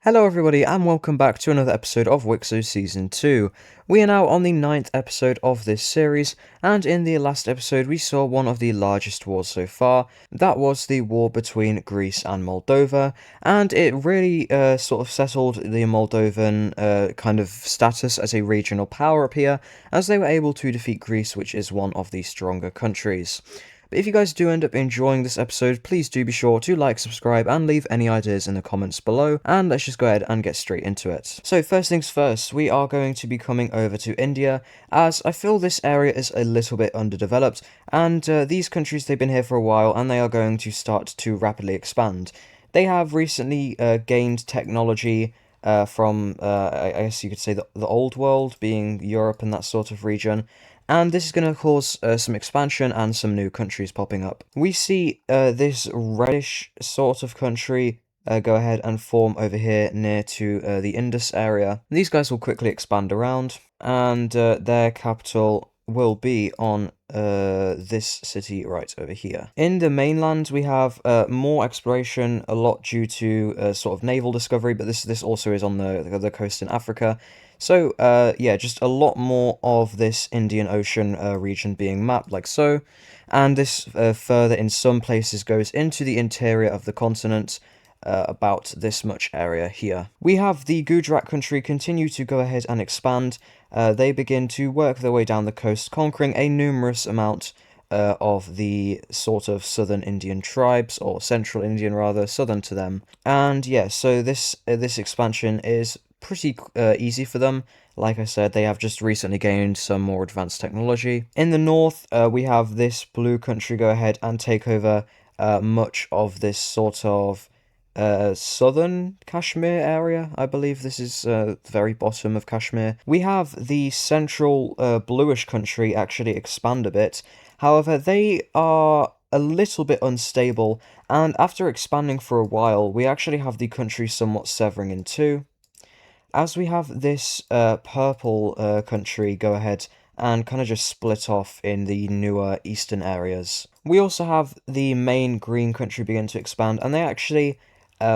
Hello everybody and welcome back to another episode of Wixo Season 2. We are now on the 9th episode of this series, and in the last episode we saw one of the largest wars so far. That was the war between Greece and Moldova, and it really sort of settled the Moldovan kind of status as a regional power up here, as they were able to defeat Greece, which is one of the stronger countries. But if you guys do end up enjoying this episode, please do be sure to like, subscribe, and leave any ideas in the comments below, and let's just go ahead and get straight into it. So first things first, we are going to be coming over to India, as I feel this area is a little bit underdeveloped, and these countries, they've been here for a while, and they are going to start to rapidly expand. They have recently gained technology from, I guess you could say, the old world, being Europe and that sort of region, and this is going to cause some expansion and some new countries popping up. We see this reddish sort of country go ahead and form over here near to the Indus area. These guys will quickly expand around, and their capital will be on this city right over here. In the mainland, we have more exploration, a lot due to sort of naval discovery, but this also is on the coast in Africa. So, yeah, just a lot more of this Indian Ocean region being mapped like so, and this further in some places goes into the interior of the continent, about this much area here. We have the Gujarat country continue to go ahead and expand. They begin to work their way down the coast, conquering a numerous amount of the sort of southern Indian tribes, or central Indian rather, southern to them. And yeah, so this expansion is pretty easy for them. Like I said, they have just recently gained some more advanced technology. In the north, we have this blue country go ahead and take over much of this sort of southern Kashmir area. I believe this is the very bottom of Kashmir. We have the central bluish country actually expand a bit. However, they are a little bit unstable, and after expanding for a while, we actually have the country somewhat severing in two, as we have this purple country go ahead and kind of just split off in the newer eastern areas. We also have the main green country begin to expand, and they actually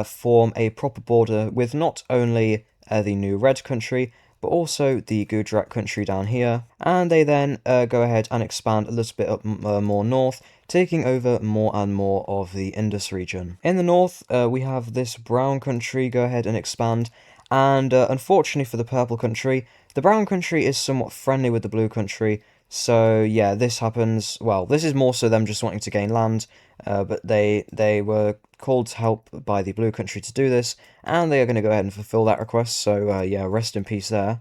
form a proper border with not only the new red country, but also the Gujarat country down here, and they then go ahead and expand a little bit up more north, taking over more and more of the Indus region. In the north, we have this brown country go ahead and expand, and unfortunately for the purple country, the brown country is somewhat friendly with the blue country. So yeah, this happens. Well, this is more so them just wanting to gain land, but they were called to help by the blue country to do this, and they are going to go ahead and fulfill that request. So yeah, rest in peace there.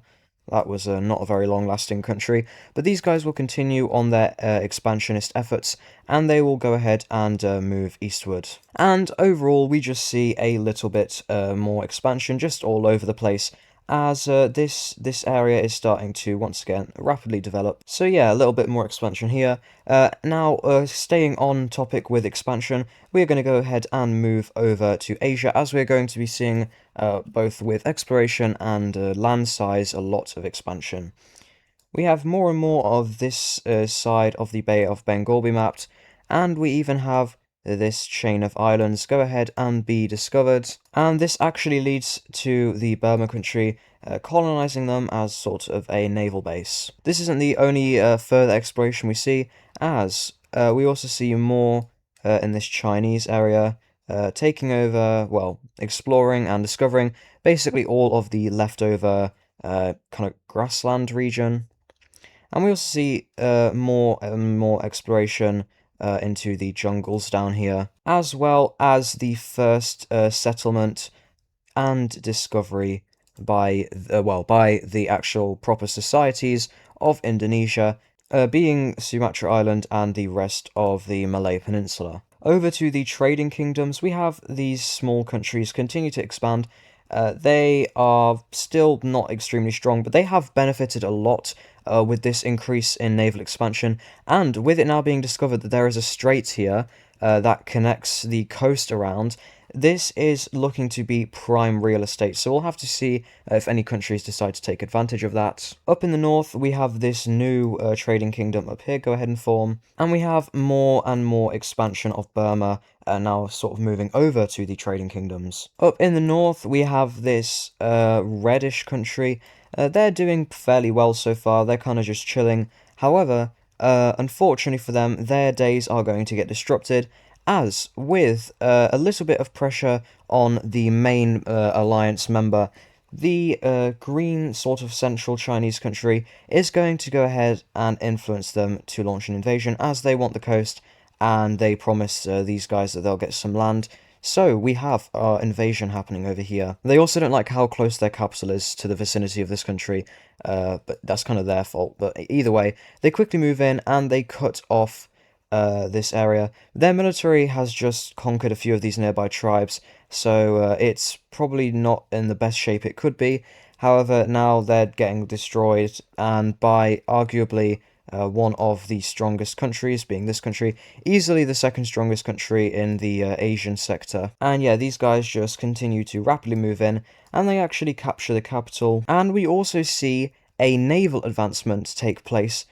That was not a very long-lasting country, but these guys will continue on their expansionist efforts, and they will go ahead and move eastward. And overall, we just see a little bit more expansion just all over the place, as this area is starting to once again rapidly develop. So yeah, a little bit more expansion here. Now, staying on topic with expansion, we're going to go ahead and move over to Asia, as we're going to be seeing both with exploration and land size a lot of expansion. We have more and more of this side of the Bay of Bengal be mapped, and we even have this chain of islands go ahead and be discovered, and this actually leads to the Burma country colonizing them as sort of a naval base. This isn't the only further exploration we see, as we also see more in this Chinese area, taking over, well, exploring and discovering basically all of the leftover kind of grassland region. And we also see more and more exploration into the jungles down here, as well as the first settlement and discovery by the actual proper societies of Indonesia, being Sumatra Island and the rest of the Malay Peninsula. Over to the trading kingdoms, we have these small countries continue to expand. They are still not extremely strong, but they have benefited a lot with this increase in naval expansion, and with it now being discovered that there is a strait here, that connects the coast around. This is looking to be prime real estate, so we'll have to see if any countries decide to take advantage of that. Up in the north, we have this new trading kingdom up here, go ahead and form, and we have more and more expansion of Burma now sort of moving over to the trading kingdoms. Up in the north, we have this reddish country. They're doing fairly well so far, they're kind of just chilling. However, unfortunately for them, their days are going to get disrupted, as with a little bit of pressure on the main alliance member, the green sort of central Chinese country is going to go ahead and influence them to launch an invasion, as they want the coast and they promise these guys that they'll get some land. So we have our invasion happening over here. They also don't like how close their capital is to the vicinity of this country, but that's kind of their fault. But either way, they quickly move in and they cut off this area. Their military has just conquered a few of these nearby tribes, so it's probably not in the best shape it could be. However, now they're getting destroyed, and by arguably one of the strongest countries, being this country, easily the second strongest country in the Asian sector. And yeah, these guys just continue to rapidly move in, and they actually capture the capital. And we also see a naval advancement take place,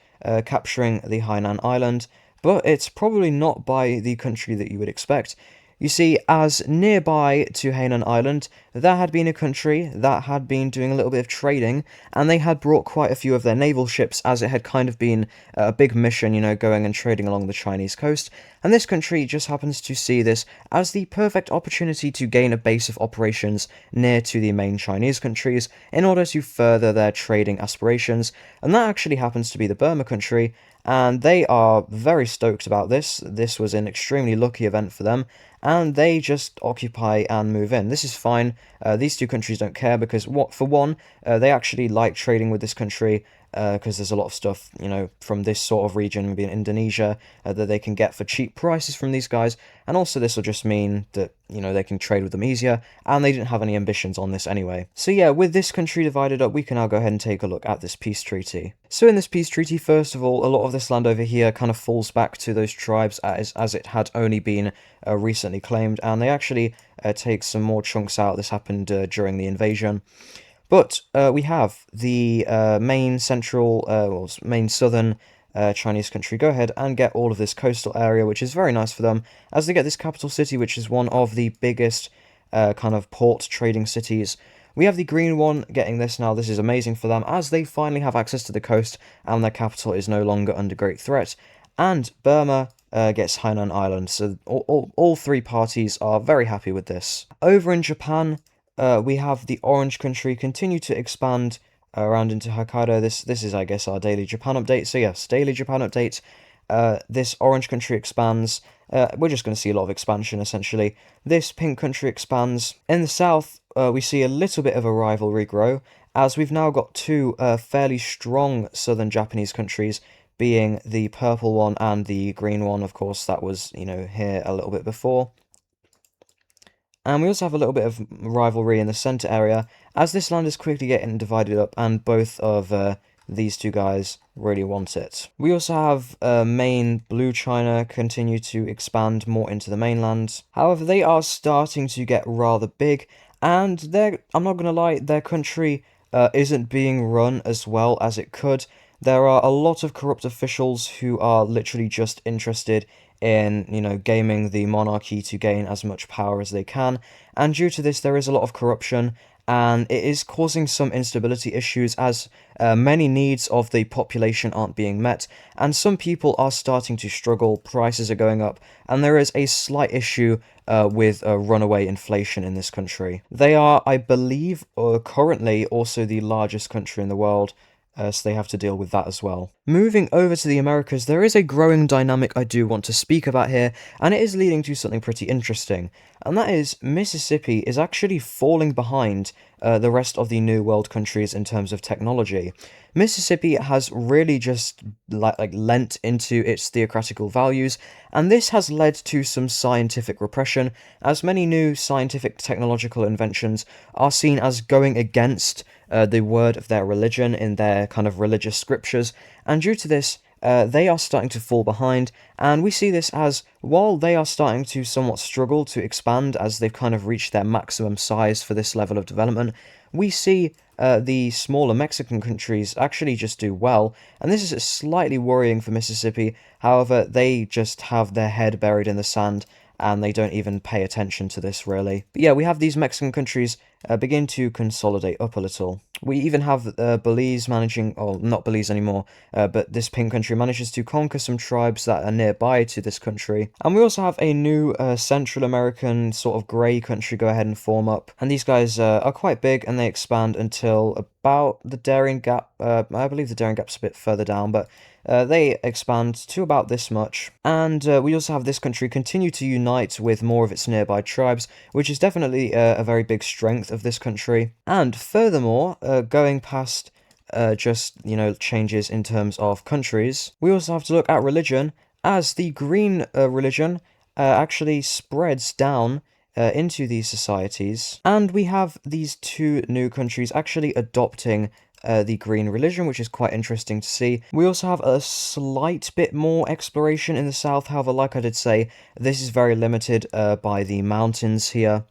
capturing the Hainan Island, but it's probably not by the country that you would expect. You see, as nearby to Hainan Island, there had been a country that had been doing a little bit of trading, and they had brought quite a few of their naval ships, as it had kind of been a big mission, you know, going and trading along the Chinese coast. And this country just happens to see this as the perfect opportunity to gain a base of operations near to the main Chinese countries in order to further their trading aspirations. And that actually happens to be the Burma country, and they are very stoked about this. This was an extremely lucky event for them, and they just occupy and move in. This is fine. These two countries don't care because, for one, they actually like trading with this country, because there's a lot of stuff, you know, from this sort of region, maybe in Indonesia, that they can get for cheap prices from these guys, and also this will just mean that, you know, they can trade with them easier, and they didn't have any ambitions on this anyway. So yeah, with this country divided up, we can now go ahead and take a look at this peace treaty. So in this peace treaty, first of all, a lot of this land over here kind of falls back to those tribes as it had only been recently claimed, and they actually take some more chunks out. This happened during the invasion. But we have the main central, well, main southern Chinese country go ahead and get all of this coastal area, which is very nice for them, as they get this capital city, which is one of the biggest kind of port trading cities. We have the green one getting this now. This is amazing for them, as they finally have access to the coast, and their capital is no longer under great threat. And Burma gets Hainan Island, so all three parties are very happy with this. Over in Japan, we have the Orange country continue to expand around into Hokkaido. This is, I guess, our daily Japan update. So yes, daily Japan update. This Orange country expands. We're just going to see a lot of expansion, essentially. This Pink country expands. In the south, we see a little bit of a rivalry grow, as we've now got two fairly strong southern Japanese countries, being the purple one and the green one. Of course, that was, you know, here a little bit before. And we also have a little bit of rivalry in the center area, as this land is quickly getting divided up, and both of these two guys really want it. We also have main Blue China continue to expand more into the mainland. However, they are starting to get rather big, and I'm not going to lie, their country isn't being run as well as it could. There are a lot of corrupt officials who are literally just interested in, you know, gaming the monarchy to gain as much power as they can, and due to this there is a lot of corruption, and it is causing some instability issues, as many needs of the population aren't being met, and some people are starting to struggle, prices are going up, and there is a slight issue with runaway inflation in this country. They are, I believe, currently also the largest country in the world, so they have to deal with that as well. Moving over to the Americas, there is a growing dynamic I do want to speak about here, and it is leading to something pretty interesting, and that is Mississippi is actually falling behind the rest of the New World countries in terms of technology. Mississippi has really just lent into its theocratical values, and this has led to some scientific repression, as many new scientific technological inventions are seen as going against the word of their religion in their kind of religious scriptures, and due to this, they are starting to fall behind, and we see this as, while they are starting to somewhat struggle to expand as they've kind of reached their maximum size for this level of development, we see the smaller Mexican countries actually just do well, and this is slightly worrying for Mississippi. However, they just have their head buried in the sand, and they don't even pay attention to this really. But yeah, we have these Mexican countries begin to consolidate up a little. We even have Belize managing, or not Belize anymore, but this pink country manages to conquer some tribes that are nearby to this country. And we also have a new Central American sort of grey country go ahead and form up. And these guys are quite big, and they expand until about the Darien Gap. I believe the Darien Gap's a bit further down, but they expand to about this much. And we also have this country continue to unite with more of its nearby tribes, which is definitely a very big strength of this country. And furthermore, going past just, changes in terms of countries, we also have to look at religion, as the green religion actually spreads down into these societies. And we have these two new countries actually adopting the green religion, which is quite interesting to see. We also have a slight bit more exploration in the south. However, like I did say, this is very limited by the mountains here.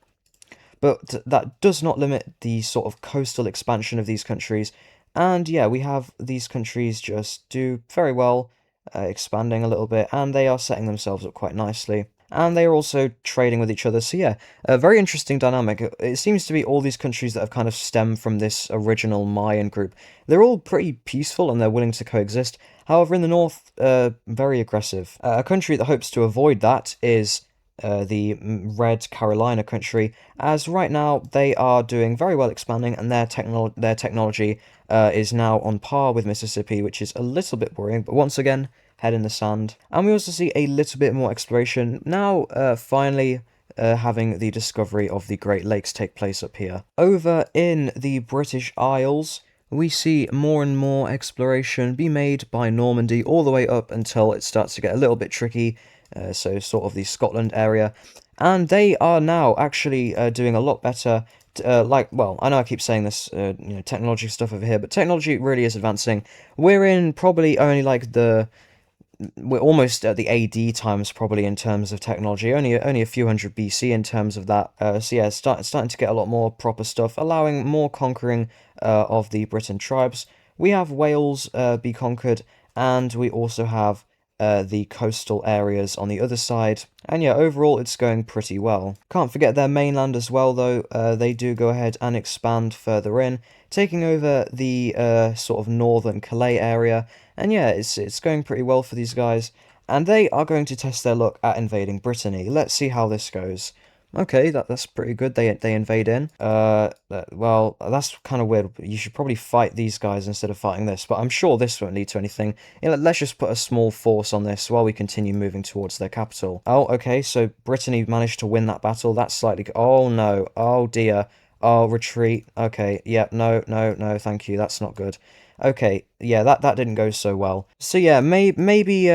But that does not limit the sort of coastal expansion of these countries. And yeah, we have these countries just do very well, expanding a little bit, and they are setting themselves up quite nicely. And they are also trading with each other. So yeah, a very interesting dynamic. It seems to be all these countries that have kind of stemmed from this original Mayan group. They're all pretty peaceful and they're willing to coexist. However, in the north, very aggressive. A country that hopes to avoid that is the Red Carolina country, as right now they are doing very well expanding, and their technology is now on par with Mississippi, which is a little bit worrying, but once again, head in the sand. And we also see a little bit more exploration now, finally having the discovery of the Great Lakes take place up here. Over in the British Isles, we see more and more exploration be made by Normandy all the way up until it starts to get a little bit tricky, so sort of the Scotland area. And they are now actually doing a lot better. Well, I know I keep saying this, technology stuff over here, but technology really is advancing. We're in probably only we're almost at the AD times probably in terms of technology, only a few hundred BC in terms of that. So yeah, it's starting to get a lot more proper stuff, allowing more conquering of the Briton tribes. We have Wales be conquered, and we also have the coastal areas on the other side. And yeah, overall it's going pretty well. Can't forget their mainland as well though. They do go ahead and expand further in, taking over the sort of northern Calais area. And yeah, it's going pretty well for these guys. And they are going to test their luck at invading Brittany. Let's see how this goes. Okay, that's pretty good. They invade in. Well, that's kind of weird. You should probably fight these guys instead of fighting this, but I'm sure this won't lead to anything. Let's just put a small force on this while we continue moving towards their capital. Oh, okay, so Brittany managed to win that battle. That's slightly... Oh, no. Oh, dear. Oh, retreat. Okay, yeah, no, thank you. That's not good. Okay, yeah, that didn't go so well. So yeah, maybe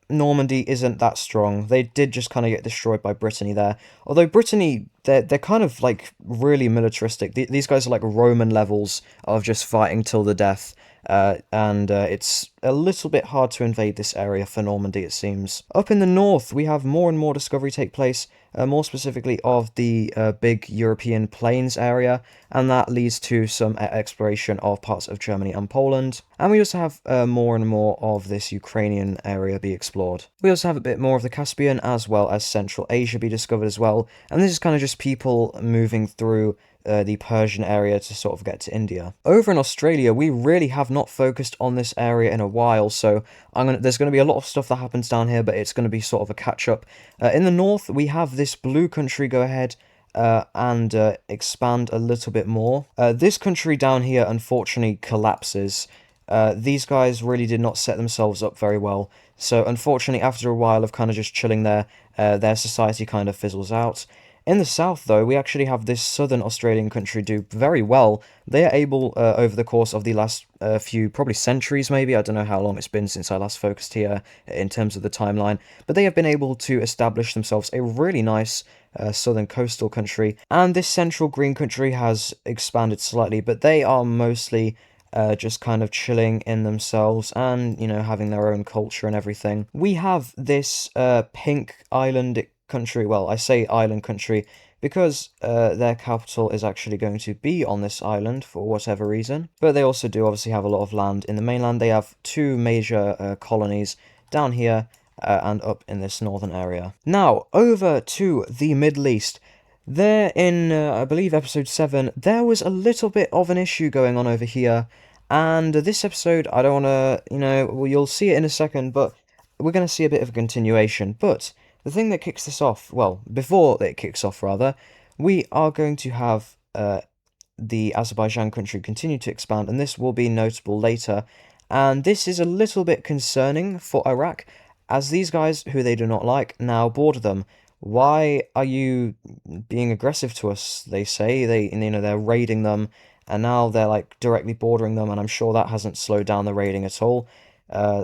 Normandy isn't that strong. They did just kind of get destroyed by Brittany there. Although Brittany, they're kind of like really militaristic. These guys are like Roman levels of just fighting till the death. And it's a little bit hard to invade this area for Normandy, it seems. Up in the north, we have more and more discovery take place, more specifically of the big European plains area, and that leads to some exploration of parts of Germany and Poland. And we also have more and more of this Ukrainian area be explored. We also have a bit more of the Caspian as well as Central Asia be discovered as well, and this is kind of just people moving through the Persian area to sort of get to India. Over in Australia, we really have not focused on this area in a while, so there's going to be a lot of stuff that happens down here, but it's going to be sort of a catch-up. In the north, we have this blue country go ahead and expand a little bit more. This country down here, unfortunately, collapses. These guys really did not set themselves up very well, so unfortunately, after a while of kind of just chilling there, their society kind of fizzles out. In the south, though, we actually have this southern Australian country do very well. They are able, over the course of the last few, probably centuries maybe, I don't know how long it's been since I last focused here in terms of the timeline, but they have been able to establish themselves a really nice southern coastal country. And this central green country has expanded slightly, but they are mostly just kind of chilling in themselves and, having their own culture and everything. We have this pink island country, well, I say island country because their capital is actually going to be on this island for whatever reason. But they also do obviously have a lot of land in the mainland. They have two major colonies down here and up in this northern area. Now, over to the Middle East. There in, I believe, episode 7, there was a little bit of an issue going on over here. And this episode, I don't want to, well, you'll see it in a second, but we're going to see a bit of a continuation. But the thing that kicks this off, well, before it kicks off, rather, we are going to have the Azerbaijan country continue to expand, and this will be notable later. And this is a little bit concerning for Iraq, as these guys, who they do not like, now border them. Why are you being aggressive to us? They say they're raiding them, and now they're like directly bordering them, and I'm sure that hasn't slowed down the raiding at all.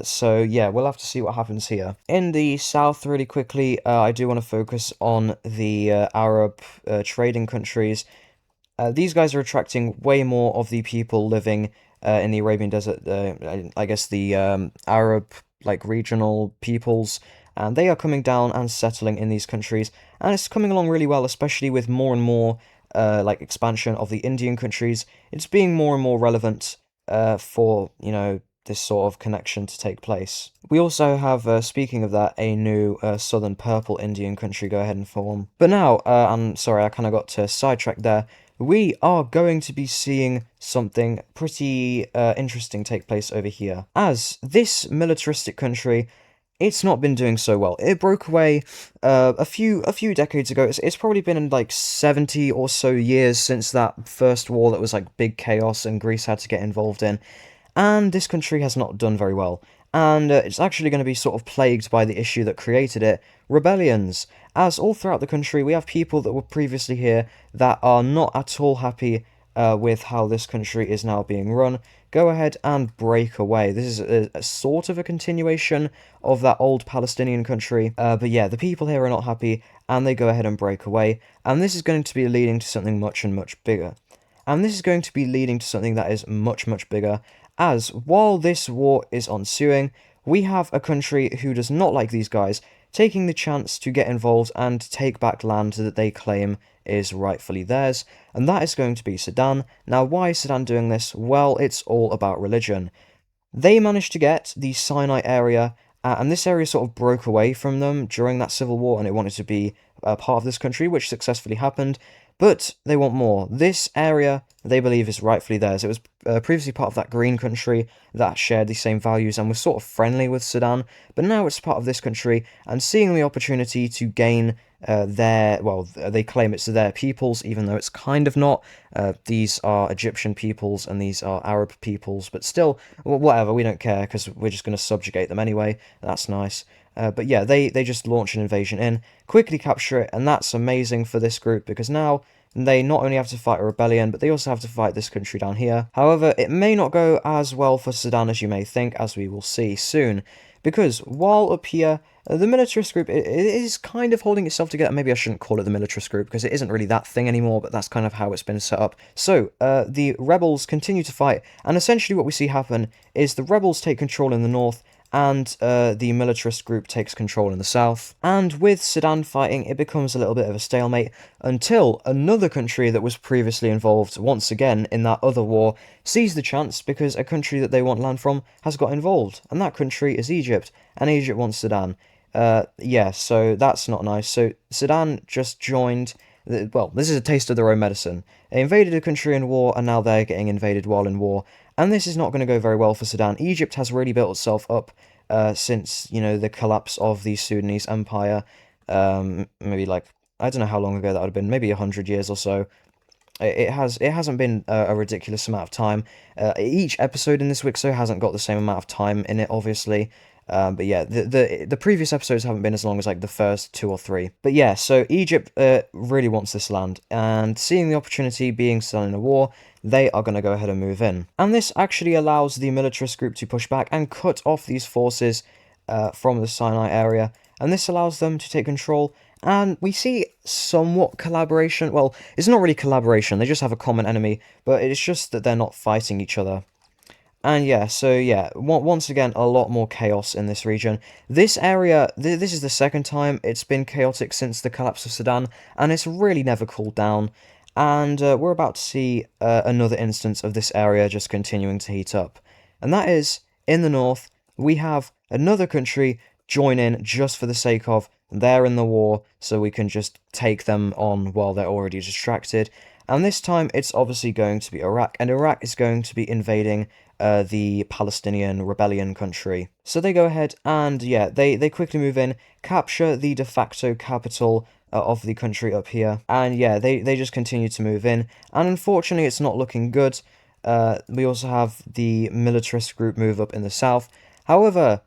So yeah, we'll have to see what happens here. In the south, really quickly, I do want to focus on the Arab trading countries. These guys are attracting way more of the people living in the Arabian Desert. I guess the Arab regional peoples. And they are coming down and settling in these countries, and it's coming along really well, especially with more and more expansion of the Indian countries. It's being more and more relevant for this sort of connection to take place. We also have, speaking of that, a new southern purple Indian country go ahead and form. But now, I'm sorry, I kind of got sidetracked there. We are going to be seeing something pretty interesting take place over here, as this militaristic country, it's not been doing so well. It broke away a few decades ago. It's probably been in 70 or so years since that first war that was big chaos and Greece had to get involved in. And this country has not done very well. And it's actually going to be sort of plagued by the issue that created it, rebellions. As all throughout the country, we have people that were previously here that are not at all happy with how this country is now being run. Go ahead and break away. This is a sort of a continuation of that old Palestinian country. But yeah, the people here are not happy, and they go ahead and break away. And this is going to be leading to something much and much bigger. And this is going to be leading to something that is much, much bigger, as while this war is ensuing, we have a country who does not like these guys taking the chance to get involved and take back land that they claim is rightfully theirs, and that is going to be Sudan. Now, why is Sudan doing this? Well, it's all about religion. They managed to get the Sinai area, and this area sort of broke away from them during that civil war, and it wanted to be a part of this country, which successfully happened. But they want more. This area, they believe, is rightfully theirs. It was previously part of that green country that shared the same values and was sort of friendly with Sudan, but now it's part of this country, and seeing the opportunity to gain they claim it's their peoples, even though it's kind of not. These are Egyptian peoples, and these are Arab peoples, but still, whatever, we don't care, because we're just going to subjugate them anyway. That's nice. But yeah, they just launch an invasion in, quickly capture it, and that's amazing for this group, because now they not only have to fight a rebellion, but they also have to fight this country down here. However, it may not go as well for Sudan as you may think, as we will see soon, because while up here, the militarist group it is kind of holding itself together. Maybe I shouldn't call it the militarist group, because it isn't really that thing anymore, but that's kind of how it's been set up. So, the rebels continue to fight, and essentially what we see happen is the rebels take control in the north, and the militarist group takes control in the south. And with Sudan fighting, it becomes a little bit of a stalemate until another country that was previously involved once again in that other war sees the chance, because a country that they want land from has got involved, and that country is Egypt, and Egypt wants Sudan. Yeah, so that's not nice. So Sudan just joined. Well, this is a taste of their own medicine. They invaded a country in war, and now they're getting invaded while in war. And this is not going to go very well for Sudan. Egypt has really built itself up since, the collapse of the Sudanese empire. Maybe I don't know how long ago that would have been, maybe 100 years or so. It hasn't been a ridiculous amount of time. Each episode in this Wixo hasn't got the same amount of time in it, obviously. But yeah, the previous episodes haven't been as long as the first 2 or 3. But yeah, so Egypt really wants this land, and seeing the opportunity being still in a war, they are going to go ahead and move in. And this actually allows the militarist group to push back and cut off these forces from the Sinai area, and this allows them to take control. And we see somewhat collaboration. Well, it's not really collaboration, they just have a common enemy, but it's just that they're not fighting each other. And yeah, so yeah, once again, a lot more chaos in this region. This area, this is the second time it's been chaotic since the collapse of Sudan, and it's really never cooled down. And we're about to see another instance of this area just continuing to heat up. And that is, in the north, we have another country join in just for the sake of they're in the war, so we can just take them on while they're already distracted. And this time, it's obviously going to be Iraq, and Iraq is going to be invading the Palestinian rebellion country. So they go ahead and, yeah, they quickly move in, capture the de facto capital of the country up here, and yeah, they just continue to move in, and unfortunately, it's not looking good. We also have the militarist group move up in the south. However,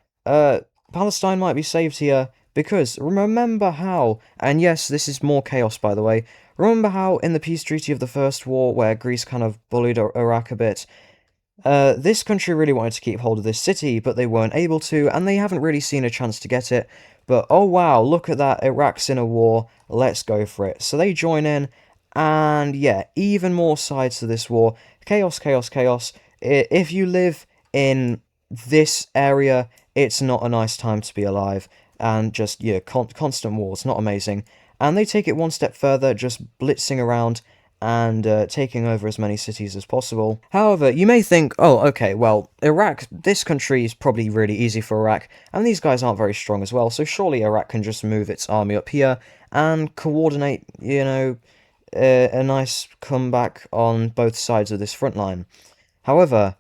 Palestine might be saved here because remember how, and yes, this is more chaos by the way, remember how in the peace treaty of the First War, where Greece kind of bullied Iraq a bit, this country really wanted to keep hold of this city, but they weren't able to, and they haven't really seen a chance to get it. But oh wow, look at that, Iraq's in a war, let's go for it. So they join in, and yeah, even more sides to this war. Chaos, chaos, chaos. If you live in this area, it's not a nice time to be alive. And just, yeah, constant wars, not amazing. And they take it one step further, just blitzing around and taking over as many cities as possible. However, you may think, oh, okay, well, Iraq, this country is probably really easy for Iraq, and these guys aren't very strong as well, so surely Iraq can just move its army up here and coordinate, a nice comeback on both sides of this front line. However,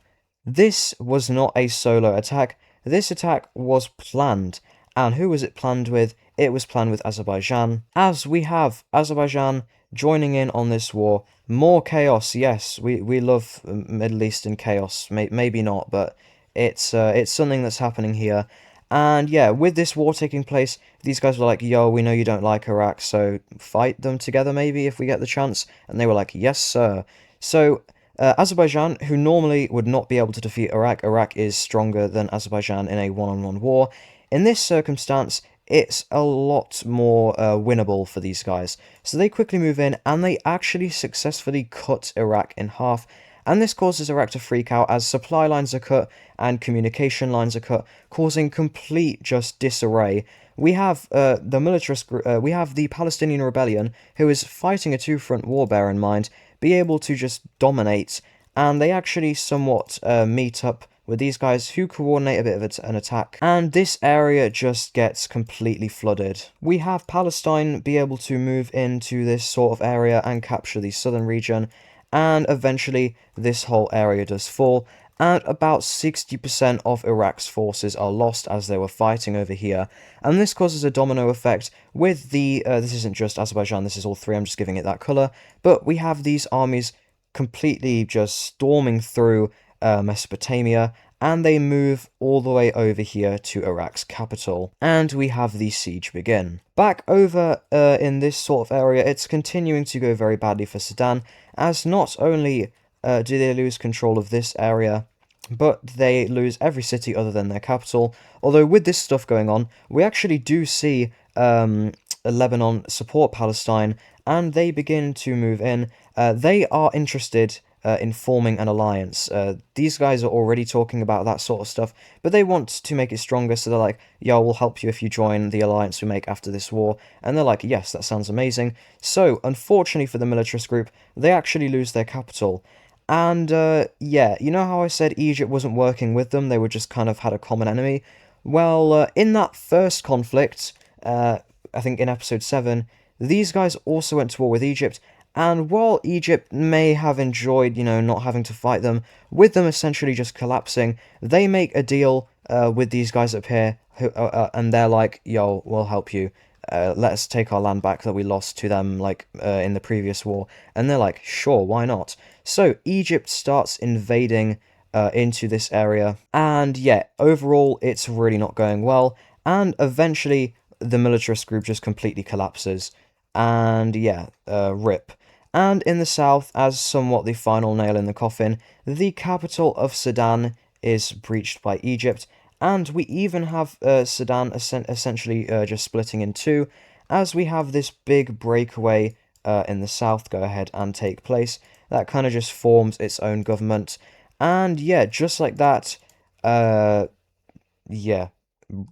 this was not a solo attack. This attack was planned. And who was it planned with? It was planned with Azerbaijan. As we have Azerbaijan joining in on this war. More chaos, yes. We love Middle Eastern chaos. Maybe not, but it's something that's happening here. And yeah, with this war taking place, these guys were like, yo, we know you don't like Iraq, so fight them together maybe if we get the chance. And they were like, yes, sir. So Azerbaijan, who normally would not be able to defeat Iraq, Iraq is stronger than Azerbaijan in a one-on-one war. In this circumstance, it's a lot more winnable for these guys. So they quickly move in, and they actually successfully cut Iraq in half. And this causes Iraq to freak out as supply lines are cut and communication lines are cut, causing complete just disarray. We have the militarist, we have the Palestinian rebellion, who is fighting a two-front war. Bear in mind, be able to just dominate, and they actually somewhat meet up with these guys who coordinate a bit of an attack, and this area just gets completely flooded. We have Palestine be able to move into this sort of area and capture the southern region, and eventually this whole area does fall, and about 60% of Iraq's forces are lost as they were fighting over here, and this causes a domino effect with the, this isn't just Azerbaijan, this is all three, I'm just giving it that colour, but we have these armies completely just storming through Mesopotamia, and they move all the way over here to Iraq's capital, and we have the siege begin. Back over in this sort of area, it's continuing to go very badly for Sudan, as not only do they lose control of this area, but they lose every city other than their capital. Although with this stuff going on, we actually do see Lebanon support Palestine, and they begin to move in. They are interested in forming an alliance. These guys are already talking about that sort of stuff, but they want to make it stronger, so they're like, yo, we'll help you if you join the alliance we make after this war. And they're like, yes, that sounds amazing. So, unfortunately for the militarist group, they actually lose their capital. And, yeah, you know how I said Egypt wasn't working with them, they were just kind of had a common enemy? Well, in that first conflict, I think in episode 7, these guys also went to war with Egypt, and while Egypt may have enjoyed, not having to fight them, with them essentially just collapsing, they make a deal with these guys up here, and they're like, yo, we'll help you. Let's take our land back that we lost to them, in the previous war. And they're like, sure, why not? So, Egypt starts invading into this area, and yeah, overall, it's really not going well, and eventually, the militarist group just completely collapses, and yeah, rip. And in the south, as somewhat the final nail in the coffin, the capital of Sudan is breached by Egypt, and we even have Sudan essentially just splitting in two, as we have this big breakaway in the south go ahead and take place, that kind of just forms its own government, And yeah, just like that, uh, yeah,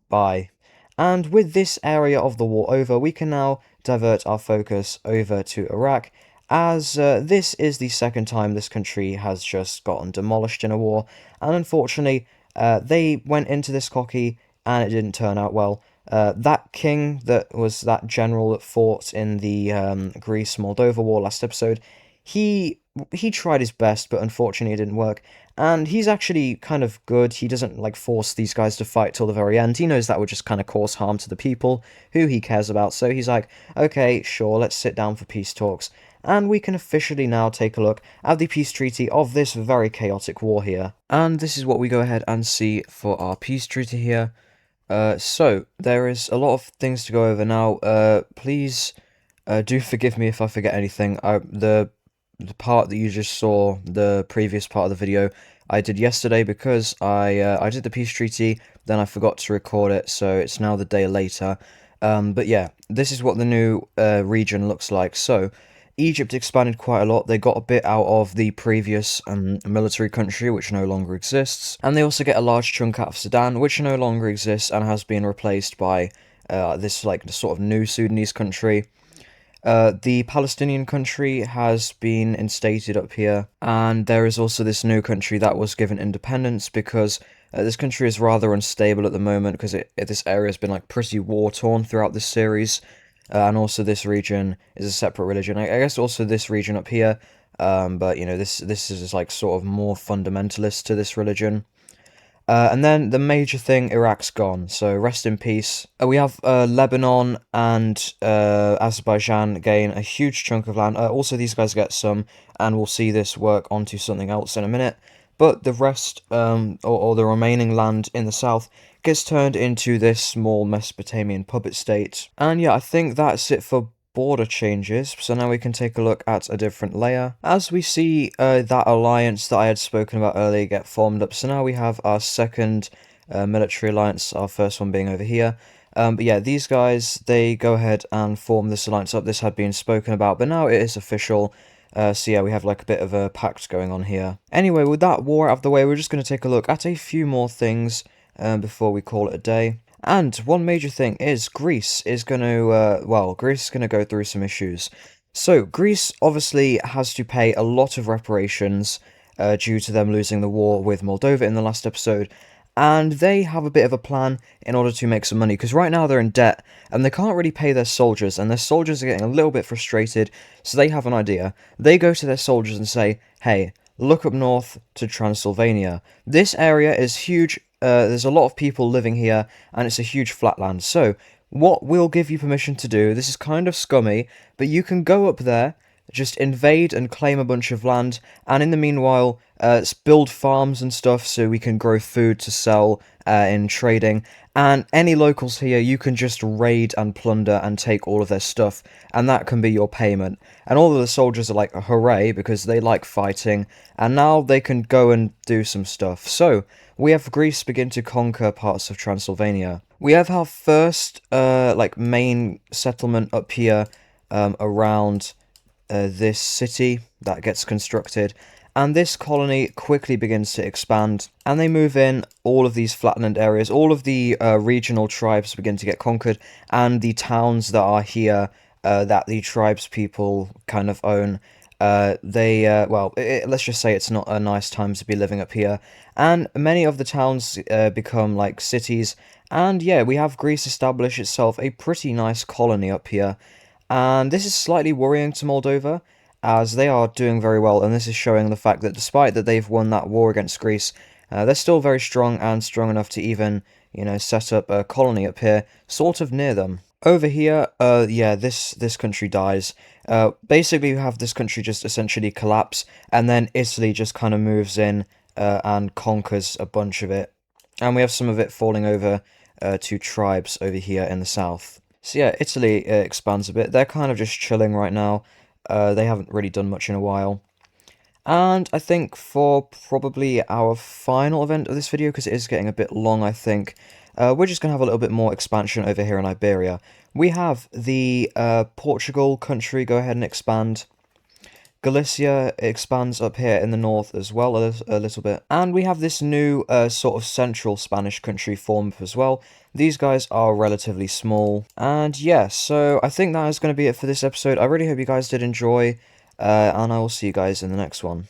bye. And with this area of the war over, we can now divert our focus over to Iraq, as this is the second time this country has just gotten demolished in a war, and unfortunately, they went into this cocky, and it didn't turn out well. That king that was that general that fought in the Greece-Moldova war last episode, he he tried his best, but unfortunately it didn't work. And he's actually kind of good. He doesn't like force these guys to fight till the very end. He knows that would just kind of cause harm to the people who he cares about. So he's like, okay, sure, let's sit down for peace talks. And we can officially now take a look at the peace treaty of this very chaotic war here. And this is what we go ahead and see for our peace treaty here. So there is a lot of things to go over now. Please do forgive me if I forget anything. The part that you just saw, the previous part of the video, I did yesterday because I did the peace treaty, then I forgot to record it, so it's now the day later. But yeah, this is what the new region looks like. So Egypt expanded quite a lot. They got a bit out of the previous military country, which no longer exists, and they also get a large chunk out of Sudan, which no longer exists and has been replaced by this like sort of new Sudanese country. The Palestinian country has been instated up here, and there is also this new country that was given independence because this country is rather unstable at the moment because this area has been like pretty war-torn throughout this series, and also this region is a separate religion. I guess also this region up here, but you know this is like sort of more fundamentalist to this religion. And then the major thing, Iraq's gone, so rest in peace. We have Lebanon and Azerbaijan gain a huge chunk of land. Also, these guys get some, and we'll see this work onto something else in a minute. But the rest, or the remaining land in the south, gets turned into this small Mesopotamian puppet state. And yeah, I think that's it for border changes, so now we can take a look at a different layer. As we see that alliance that I had spoken about earlier get formed up, so now we have our second military alliance, our first one being over here. But yeah, these guys, they go ahead and form this alliance up. This had been spoken about, but now it is official. So yeah, we have like a bit of a pact going on here. Anyway, with that war out of the way, we're just going to take a look at a few more things before we call it a day. And one major thing is Greece is going to, Greece is going to go through some issues. So, Greece obviously has to pay a lot of reparations due to them losing the war with Moldova in the last episode. And they have a bit of a plan in order to make some money, because right now they're in debt, and they can't really pay their soldiers, and their soldiers are getting a little bit frustrated, so they have an idea. They go to their soldiers and say, hey, look up north to Transylvania. This area is huge, there's a lot of people living here, and it's a huge flatland. So, what we'll give you permission to do, this is kind of scummy, but you can go up there, just invade and claim a bunch of land, and in the meanwhile, build farms and stuff so we can grow food to sell in trading. And any locals here, you can just raid and plunder and take all of their stuff, and that can be your payment. And all of the soldiers are like, hooray, because they like fighting, and now they can go and do some stuff. So, we have Greece begin to conquer parts of Transylvania. We have our first, main settlement up here around this city that gets constructed, and this colony quickly begins to expand, and they move in all of these flatland areas. All of the regional tribes begin to get conquered, and the towns that are here that the tribes people kind of own, let's just say it's not a nice time to be living up here, and many of the towns become like cities, and yeah, we have Greece establish itself a pretty nice colony up here. And this is slightly worrying to Moldova, as they are doing very well, and this is showing the fact that despite that they've won that war against Greece, they're still very strong and strong enough to even, set up a colony up here, sort of near them. Over here, this country dies. Basically, you have this country just essentially collapse, and then Italy just kind of moves in and conquers a bunch of it. And we have some of it falling over to tribes over here in the south. So yeah, Italy expands a bit. They're kind of just chilling right now. They haven't really done much in a while. And I think for probably our final event of this video, because it is getting a bit long, I think, we're just going to have a little bit more expansion over here in Iberia. We have the Portugal country go ahead and expand. Galicia expands up here in the north as well a little bit. And we have this new sort of central Spanish country formed as well. These guys are relatively small. And yeah, so I think that is going to be it for this episode. I really hope you guys did enjoy, and I will see you guys in the next one.